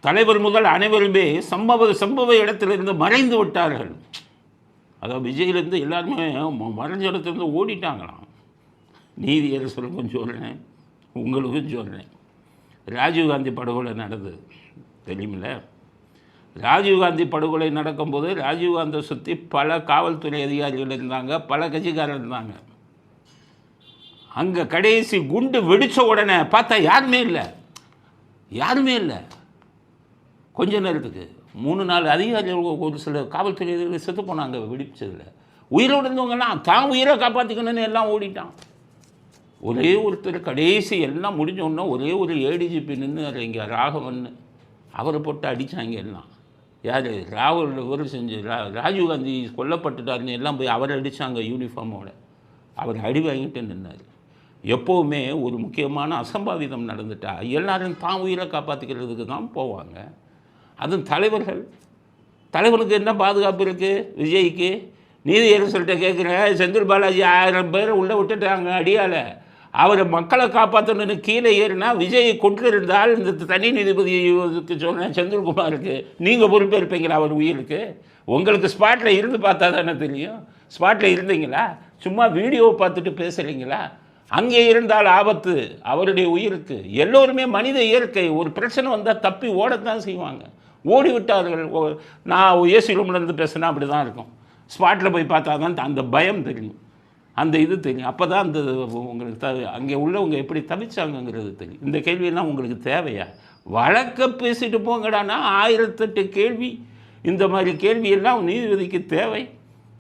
தலைவர் முதல் அனைவருமே சம்பவ இடத்திலிருந்து மறைந்து விட்டார்கள். அதாவது விஜயிலேருந்து எல்லாருமே மறைஞ்ச இடத்துலேருந்து ஓடிட்டாங்களாம். நீதியரசருக்கும் சொல்கிறேன், உங்களுக்கும் சொல்கிறேன். ராஜீவ்காந்தி படுகொலை நடந்தது தெரியுமில்ல? ராஜீவ்காந்தி படுகொலை நடக்கும்போது ராஜீவ்காந்தியை சுற்றி பல காவல்துறை அதிகாரிகள் இருந்தாங்க, பல கட்சிக்காரர் இருந்தாங்க. அங்கே கடைசி குண்டு வெடித்த உடனே பார்த்தா யாருமே இல்லை. கொஞ்ச நேரத்துக்கு 3-4 அதிகாரிகள், ஒரு சில காவல்துறை அதிகாரிகள் செத்து போனாங்க வெடிச்சதில். உயிரோடு இருந்தவங்கலாம் தான் உயிரை காப்பாற்றிக்கணும்னு எல்லாம் ஓடிட்டான். ஒரே ஒருத்தர் கடைசி எல்லாம் முடிஞ்சோன்னா ஒரே ஒரு ஏடிஜிபி நின்று இங்கே ராகவன் அவரை போட்டு அடித்தாங்க எல்லாம். யார் ராகுல் ஒரு செஞ்சு ராஜீவ்காந்தி கொல்லப்பட்டுட்டாருன்னு எல்லாம் போய் அவரை அடித்தாங்க யூனிஃபார்மோட. அவர் அடி வாங்கிட்டு நின்னார். எப்போவுமே ஒரு முக்கியமான அசம்பாவிதம் நடந்துட்டா எல்லாரும் தான் உயிரை காப்பாற்றிக்கிறதுக்கு தான் போவாங்க. அதுவும் தலைவனுக்கு என்ன பாதுகாப்பு இருக்குது? விஜய்க்கு நீதியரசர்கிட்ட கேட்குறேன், செந்தில் பாலாஜி 1000 பேர் உள்ளே விட்டுட்டாங்க அடியால். அவர் மக்களை காப்பாற்றணுன்னு கீழே ஏறினா விஜயை கொண்டிருந்தால் இந்த தனி நீதிபதிக்கு சொன்னேன் செந்தில்குமாருக்கு, நீங்கள் பொறுப்பேற்பீங்களா அவர் உயிருக்கு? உங்களுக்கு ஸ்பாட்டில் இருந்து பார்த்தா தானே தெரியும். ஸ்பாட்டில் இருந்தீங்களா? சும்மா வீடியோவை பார்த்துட்டு பேசுகிறீங்களா? அங்கே இருந்தால் ஆபத்து அவருடைய உயிருக்கு. எல்லோருமே மனித இயற்கை. ஒரு பிரச்சனை வந்தால் தப்பி ஓடத்தான் செய்வாங்க. ஓடிவிட்டார்கள். நான் ஏசி ரூம்லேருந்து பேசுனா அப்படி தான் இருக்கும். ஸ்பாட்டில் போய் பார்த்தா தான் அந்த பயம் தெரியும், அந்த இது தெரியும். அப்போ தான் அந்த உங்களுக்கு அங்கே உள்ளவங்க எப்படி தவிச்சாங்கங்கிறது தெரியும். இந்த கேள்வியெல்லாம் உங்களுக்கு தேவையா? வழக்க பேசிட்டு போங்கடானா 1008 கேள்வி. இந்த மாதிரி கேள்வியெல்லாம் நீதிபதிக்கு தேவை?